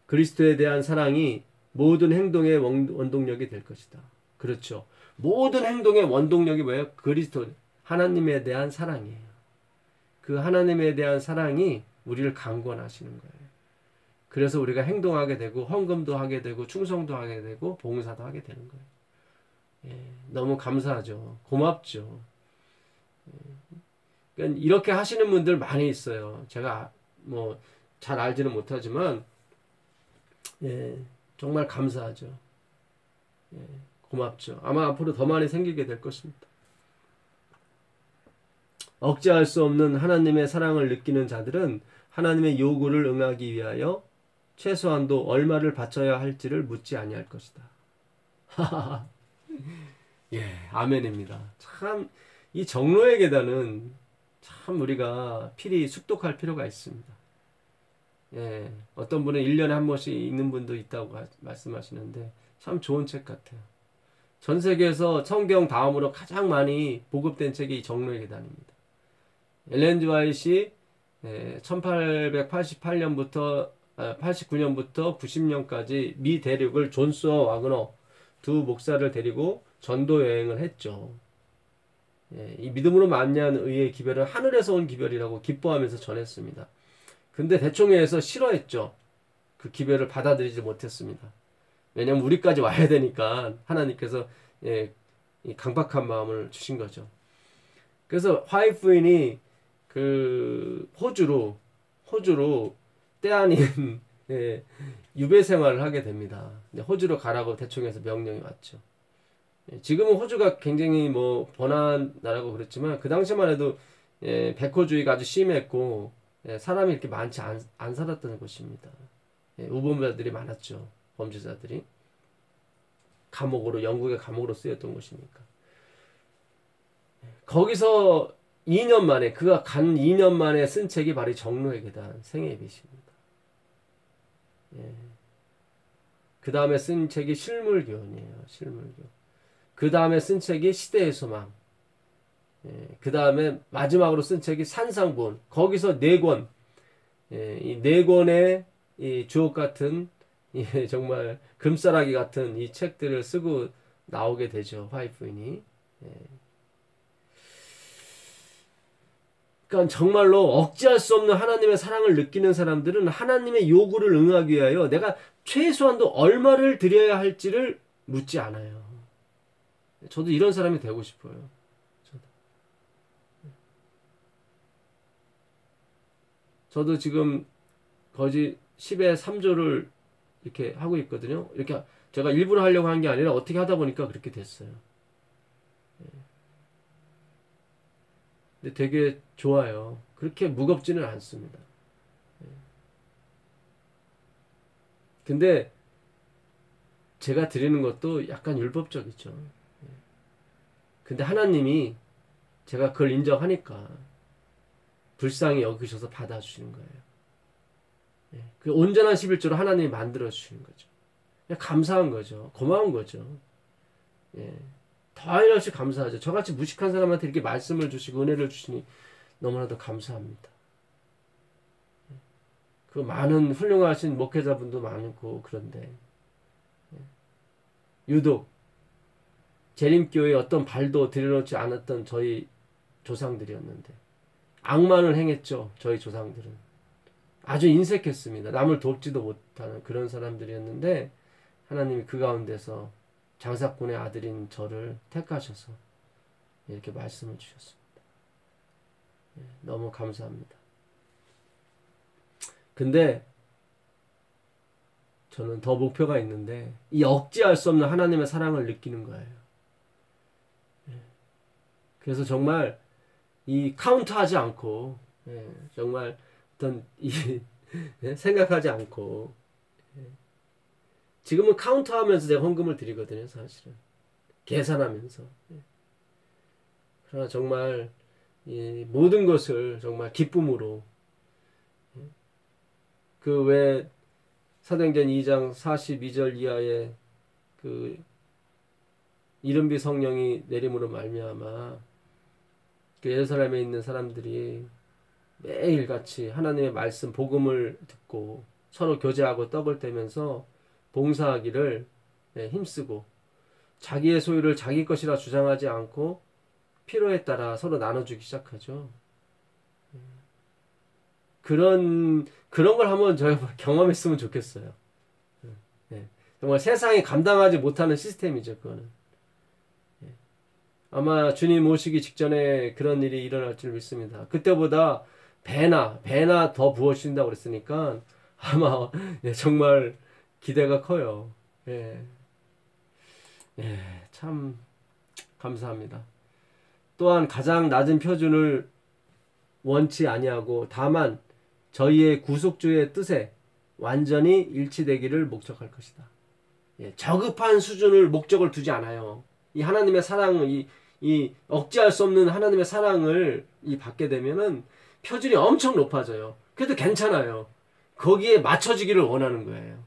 그리스도에 대한 사랑이 모든 행동의 원동력이 될 것이다. 그렇죠. 모든 행동의 원동력이 뭐예요? 그리스도, 하나님에 대한 사랑이에요. 그 하나님에 대한 사랑이 우리를 강권하시는 거예요. 그래서 우리가 행동하게 되고 헌금도 하게 되고 충성도 하게 되고 봉사도 하게 되는 거예요. 예, 너무 감사하죠. 고맙죠. 그러니까 이렇게 하시는 분들 많이 있어요. 제가 뭐 잘 알지는 못하지만 예, 정말 감사하죠. 예, 고맙죠. 아마 앞으로 더 많이 생기게 될 것입니다. 억제할 수 없는 하나님의 사랑을 느끼는 자들은 하나님의 요구를 응하기 위하여 최소한도 얼마를 바쳐야 할지를 묻지 아니할 것이다. 예, 아멘입니다. 참, 이 정로의 계단은 참 우리가 필히 숙독할 필요가 있습니다. 예, 어떤 분은 1년에 한 번씩 읽는 분도 있다고 말씀하시는데 참 좋은 책 같아요. 전 세계에서 성경 다음으로 가장 많이 보급된 책이 이 정로의 계단입니다. 엘렌 지 화이트이 1888년부터 89년부터 90년까지 미 대륙을 존 스워 와그너 두 목사를 데리고 전도 여행을 했죠. 이 믿음으로 말미암은 의의 기별은 하늘에서 온 기별이라고 기뻐하면서 전했습니다. 근데 대총회에서 싫어했죠. 그 기별을 받아들이지 못했습니다. 왜냐면 우리까지 와야 되니까 하나님께서 이 강박한 마음을 주신 거죠. 그래서 화이트 부인이 그 호주로 때 아닌 유배 생활을 하게 됩니다. 호주로 가라고 대총에서 명령이 왔죠. 지금은 호주가 굉장히 뭐 번화한 나라고 그랬지만 그 당시만 해도 백호주의가 아주 심했고 사람이 이렇게 많지 안 살았던 곳입니다. 우범자들이 많았죠. 범죄자들이. 감옥으로, 영국의 감옥으로 쓰였던 곳이니까. 거기서 2년 만에, 그가 간 2년 만에 쓴 책이 바로 이 정로의 계단, 생애의 빛입니다. 그 다음에 쓴 책이 실물교훈이에요. 실물교. 그 다음에 쓴 책이 시대의 소망. 그 다음에 마지막으로 쓴 책이 산상본. 거기서 4권. 이 4권의 이 주옥 같은, 정말 금싸라기 같은 이 책들을 쓰고 나오게 되죠. 화이트 부인이. 그러니까 정말로 억제할 수 없는 하나님의 사랑을 느끼는 사람들은 하나님의 요구를 응하기 위하여 내가 최소한도 얼마를 드려야 할지를 묻지 않아요. 저도 이런 사람이 되고 싶어요. 저도 지금 거의 10의 3조를 이렇게 하고 있거든요. 이렇게 제가 일부러 하려고 한 게 아니라 어떻게 하다 보니까 그렇게 됐어요. 근데 되게 좋아요. 그렇게 무겁지는 않습니다. 근데 제가 드리는 것도 약간 율법적이죠. 근데 하나님이 제가 그걸 인정하니까 불쌍히 여기셔서 받아주시는 거예요. 그 온전한 11조로 하나님이 만들어주시는 거죠. 감사한 거죠. 고마운 거죠. 더할 것 없이 감사하죠. 저같이 무식한 사람한테 이렇게 말씀을 주시고 은혜를 주시니 너무나도 감사합니다. 그 많은 훌륭하신 목회자분도 많고 그런데 유독 재림교회에 어떤 발도 들여놓지 않았던 저희 조상들이었는데 악만을 행했죠. 저희 조상들은. 아주 인색했습니다. 남을 돕지도 못하는 그런 사람들이었는데 하나님이 그 가운데서 장사꾼의 아들인 저를 택하셔서 이렇게 말씀을 주셨습니다. 너무 감사합니다. 근데 저는 더 목표가 있는데 이 억제할 수 없는 하나님의 사랑을 느끼는 거예요. 그래서 정말 이 카운트하지 않고 정말 어떤 생각하지 않고 지금은 카운트하면서 제가 헌금을 드리거든요. 사실은 계산하면서. 그러나 정말 이 모든 것을 정말 기쁨으로 그 왜 사도행전 2장 42절 이하에 그 이른비 성령이 내림으로 말미암아 그 예루살렘에 있는 사람들이 매일같이 하나님의 말씀 복음을 듣고 서로 교제하고 떡을 떼면서 봉사하기를 힘쓰고 자기의 소유를 자기 것이라 주장하지 않고 필요에 따라 서로 나눠주기 시작하죠. 그런 걸 한번 저희가 경험했으면 좋겠어요. 정말 세상이 감당하지 못하는 시스템이죠. 그거는. 아마 주님 오시기 직전에 그런 일이 일어날 줄 믿습니다. 그때보다 배나 더 부어주신다고 그랬으니까 아마 정말 기대가 커요. 참 감사합니다. 또한 가장 낮은 표준을 원치 아니하고 다만 저희의 구속주의 뜻에 완전히 일치되기를 목적할 것이다. 저급한 수준을 목적을 두지 않아요. 이 하나님의 사랑, 이 억제할 수 없는 하나님의 사랑을 받게 되면은 표준이 엄청 높아져요. 그래도 괜찮아요. 거기에 맞춰지기를 원하는 거예요.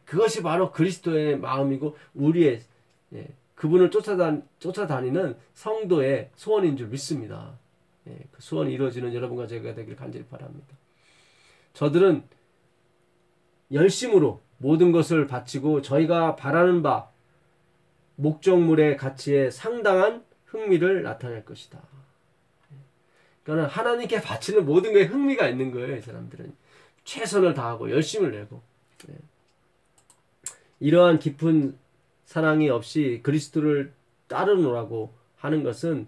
그것이 바로 그리스도의 마음이고 우리의 그분을 쫓아다니는 성도의 소원인 줄 믿습니다. 예, 그 소원이 이루어지는 여러분과 제가 되길 간절히 바랍니다. 저들은 열심으로 모든 것을 바치고 저희가 바라는 바 목적물의 가치에 상당한 흥미를 나타낼 것이다. 그러니까 하나님께 바치는 모든 것에 흥미가 있는 거예요. 이 사람들은 최선을 다하고 열심을 내고, 이러한 깊은 사랑이 없이 그리스도를 따르노라고 하는 것은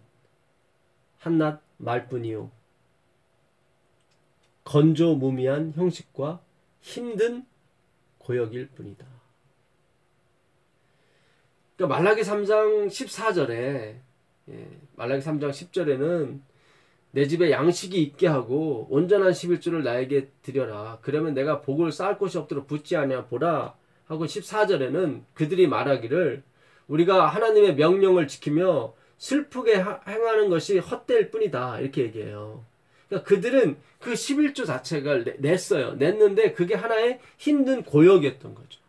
한낱 말뿐이요 건조무미한 형식과 힘든 고역일 뿐이다. 그러니까 말라기 3장 14절에 말라기 3장 10절에는 내 집에 양식이 있게 하고 온전한 11조를 나에게 드려라. 그러면 내가 복을 쌓을 곳이 없도록 붙지 아니하 보라 하고 14절에는 그들이 말하기를 우리가 하나님의 명령을 지키며 슬프게 행하는 것이 헛될 뿐이다. 이렇게 얘기해요. 그러니까 그들은 그 11조 자체가 냈어요. 냈는데 그게 하나의 힘든 고역이었던 거죠.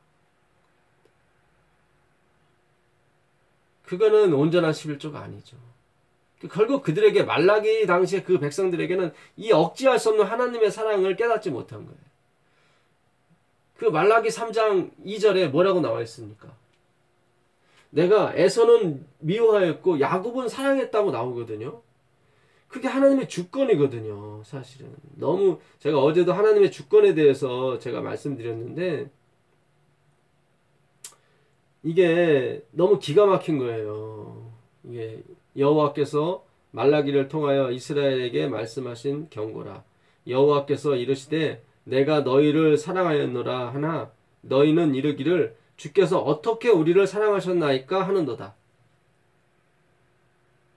그거는 온전한 11조가 아니죠. 결국 그들에게 말라기 당시에 그 백성들에게는 이 억지할 수 없는 하나님의 사랑을 깨닫지 못한 거예요. 그 말라기 3장 2절에 뭐라고 나와 있습니까? 내가 에서는 미워하였고 야곱은 사랑했다고 나오거든요. 그게 하나님의 주권이거든요. 사실은 너무 제가 어제도 하나님의 주권에 대해서 제가 말씀드렸는데 이게 너무 기가 막힌 거예요. 이게 여호와께서 말라기를 통하여 이스라엘에게 말씀하신 경고라. 여호와께서 이르시되 내가 너희를 사랑하였노라 하나 너희는 이르기를 주께서 어떻게 우리를 사랑하셨나이까 하는도다.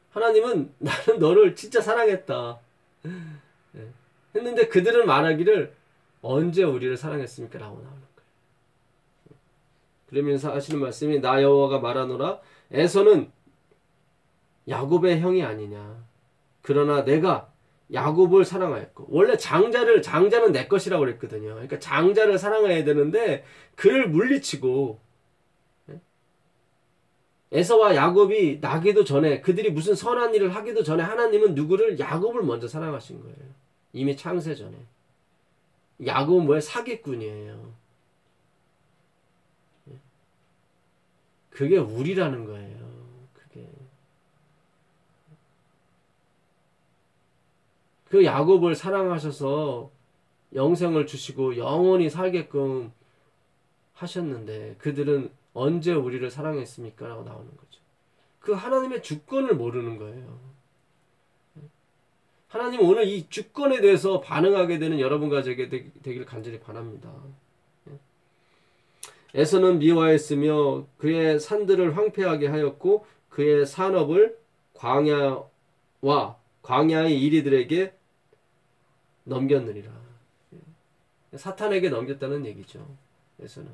하나님은 나는 너를 진짜 사랑했다. 했는데 그들은 말하기를 언제 우리를 사랑했습니까? 라고 나오는 거예요. 그러면서 하시는 말씀이 나 여호와가 말하노라 에서는 야곱의 형이 아니냐. 그러나 내가 야곱을 사랑하였고 원래 장자는 내 것이라고 그랬거든요. 그러니까 장자를 사랑해야 되는데 그를 물리치고 에서와 야곱이 나기도 전에 그들이 무슨 선한 일을 하기도 전에 하나님은 누구를 야곱을 먼저 사랑하신 거예요. 이미 창세 전에. 야곱은 뭐예요? 사기꾼이에요. 그게 우리라는 거예요. 그 야곱을 사랑하셔서 영생을 주시고 영원히 살게끔 하셨는데 그들은 언제 우리를 사랑했습니까? 라고 나오는 거죠. 그 하나님의 주권을 모르는 거예요. 하나님은 오늘 이 주권에 대해서 반응하게 되는 여러분과 제게 되기를 간절히 바랍니다. 에서는 미워했으며 그의 산들을 황폐하게 하였고 그의 산업을 광야의 이리들에게 넘겼느니라. 사탄에게 넘겼다는 얘기죠. 에서는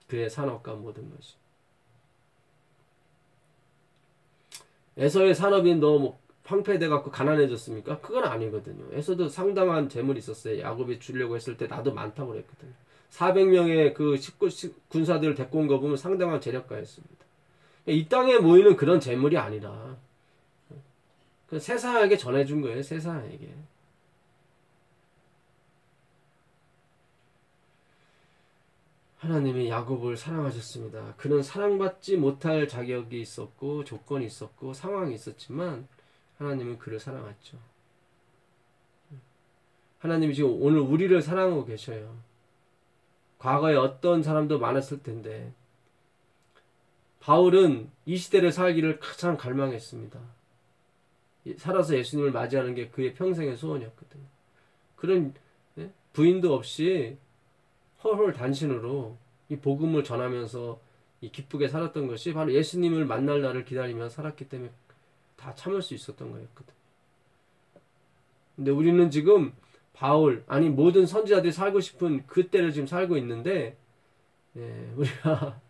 그의 산업과 모든 것이. 에서의 산업이 너무 황폐돼 갖고 가난해졌습니까? 그건 아니거든요. 에서도 상당한 재물이 있었어요. 야곱이 주려고 했을 때 나도 많다고 그랬거든요. 400명의 그 군사들을 데리고 온 거 보면 상당한 재력가였습니다. 이 땅에 모이는 그런 재물이 아니라 세상에게 전해준 거예요. 세상에게. 하나님이 야곱을 사랑하셨습니다. 그는 사랑받지 못할 자격이 있었고 조건이 있었고 상황이 있었지만 하나님은 그를 사랑했죠. 하나님이 지금 오늘 우리를 사랑하고 계셔요. 과거에 어떤 사람도 많았을 텐데 바울은 이 시대를 살기를 가장 갈망했습니다. 살아서 예수님을 맞이하는 게 그의 평생의 소원이었거든요. 그런 부인도 없이 헐헐 단신으로 이 복음을 전하면서 이 기쁘게 살았던 것이 바로 예수님을 만날 날을 기다리며 살았기 때문에 다 참을 수 있었던 거였거든요. 근데 우리는 지금 바울 아니 모든 선지자들이 살고 싶은 그때를 지금 살고 있는데 우리가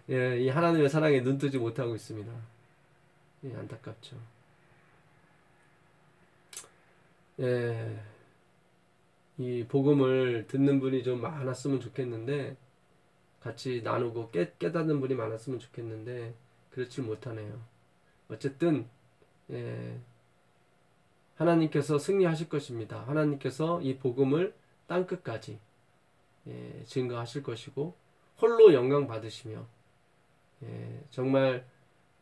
이 하나님의 사랑에 눈뜨지 못하고 있습니다. 안타깝죠. 이 복음을 듣는 분이 좀 많았으면 좋겠는데 같이 나누고 깨닫는 분이 많았으면 좋겠는데 그렇지 못하네요. 어쨌든 하나님께서 승리하실 것입니다. 하나님께서 이 복음을 땅끝까지 증거하실 것이고 홀로 영광 받으시며 정말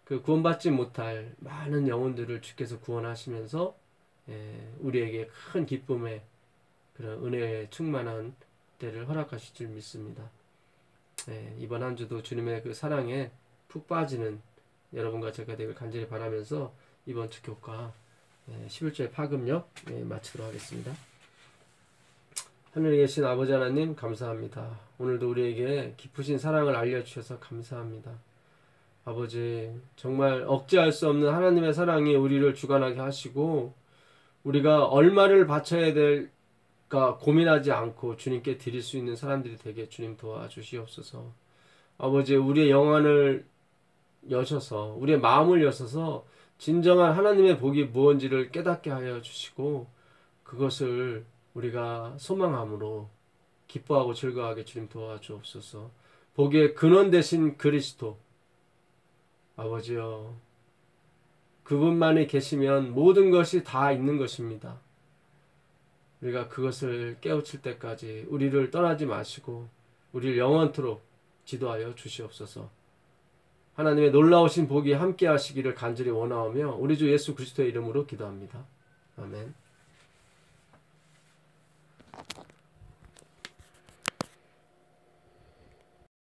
그 구원받지 못할 많은 영혼들을 주께서 구원하시면서 우리에게 큰 기쁨의 그런 은혜에 충만한 때를 허락하실 줄 믿습니다. 이번 한 주도 주님의 그 사랑에 푹 빠지는 여러분과 제가 되길 간절히 바라면서 이번 주 교과 11절 파급력 마치도록 하겠습니다. 하늘에 계신 아버지 하나님 감사합니다. 오늘도 우리에게 깊으신 사랑을 알려주셔서 감사합니다. 아버지 정말 억제할 수 없는 하나님의 사랑이 우리를 주관하게 하시고 우리가 얼마를 바쳐야 될까 고민하지 않고 주님께 드릴 수 있는 사람들이 되게 주님 도와주시옵소서. 아버지 우리의 영안을 여셔서 우리의 마음을 여셔서 진정한 하나님의 복이 무엇인지를 깨닫게 하여 주시고 그것을 우리가 소망함으로 기뻐하고 즐거워하게 주님 도와주옵소서. 복의 근원 되신 그리스도 아버지여 그분만이 계시면 모든 것이 다 있는 것입니다. 우리가 그것을 깨우칠 때까지 우리를 떠나지 마시고 우리를 영원토록 지도하여 주시옵소서. 하나님의 놀라우신 복이 함께 하시기를 간절히 원하오며 우리 주 예수 그리스도의 이름으로 기도합니다. 아멘.